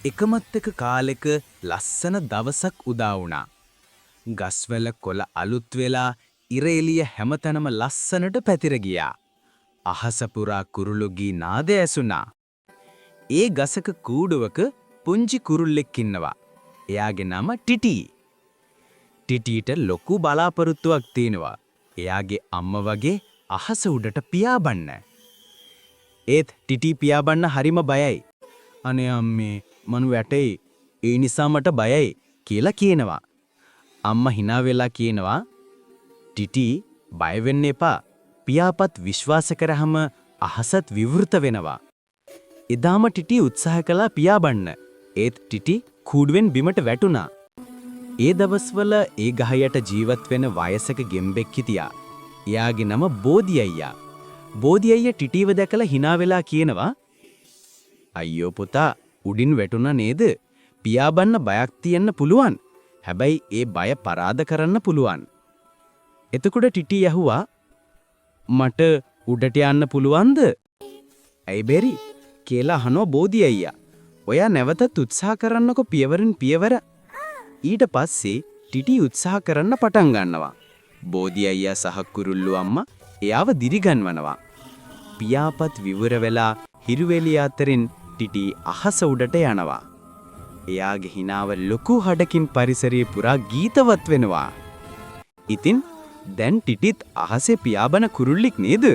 එකමත් එක කාලෙක ලස්සන දවසක් උදා වුණා. ගස්වල කොළ අලුත් වෙලා ඉර එළිය හැමතැනම ලස්සනට පැතිර ගියා. අහස පුරා කුරුළු ගී නාදය ඇසුණා. ඒ ගසක කූඩුවක පුංචි කුරුල්ලෙක් ඉන්නවා. එයාගේ නම ටිටි. ටිටිට ලොකු බලාපොරොත්තුවක් තියෙනවා. එයාගේ අම්මා වගේ අහස උඩට පියාඹන්න. ඒත් ටිටි පියාඹන්න හරිම බයයි. අනේ අම්මේ මං වැටෙයි. ඒ නිසා මට බයයි කියලා කියනවා. අම්මා hina වෙලා කියනවා ටිටි බය වෙන්න එපා. පියාපත් විශ්වාස කරාම අහසත් විවෘත වෙනවා. එදාම ටිටි උත්සාහ කළා පියාඹන්න. ඒත් ටිටි කූඩුවෙන් බිමට වැටුණා. ඒ දවස්වල ඒ ගහයට ජීවත් වෙන වයසක ගෙම්බෙක් හිටියා. එයාගේ නම බෝධි අයියා. බෝධි අයියා ටිටිව දැකලා hina වෙලා කියනවා අයියෝ පුතා උඩින් වැටුණා නේද? පියාඹන්න බයක් තියෙන්න පුළුවන්. හැබැයි ඒ බය පරාද කරන්න පුළුවන්. එතකොට ටිටි යහුවා මට උඩට යන්න පුළුවන්ද? ඇයි බැරි කියලා අහනවා බෝධි අයියා. ඔයා නැවතත් උත්සාහ කරන්නකො පියවරින් පියවර. ඊට පස්සේ ටිටි උත්සාහ කරන්න පටන් ගන්නවා. බෝධි අයියා සහ කුරුල්ලු අම්මා එයාව දිරිගන්වනවා. පියාපත් විවර වෙලා හිරුවෙලිය අතරින් ටිටි අහස උඩට යනවා. එයාගේ හිනාව ලොකු හඩකින් පරිසරයේ පුරා ගීතවත් වෙනවා. ඉතින් දැන් ටිටිත් අහසේ පියාඹන කුරුල්ලෙක් නේද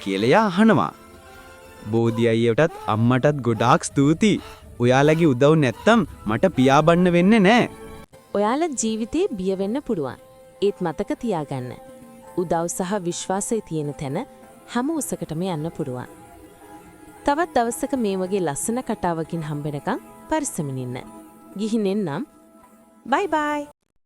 කියලා අහනවා. බෝධි අයියටත් අම්මටත් ගොඩාක් ස්තුතියි. ඔයාලගේ උදව් නැත්තම් මට පියාඹන්න වෙන්නේ නැහැ. ඔයාලා ජීවිතේ බිය වෙන්න පුළුවන්. ඒත් මතක තියාගන්න. උදව් සහ විශ්වාසය තියෙන තැන හැම උසකටම යන්න පුළුවන්. තවත් දවසක මේ වගේ ලස්සන කතාවකින් හම්බෙනකම් පරිස්සමින් ඉන්න. ගිහින් එන්නම්. බයි බයි.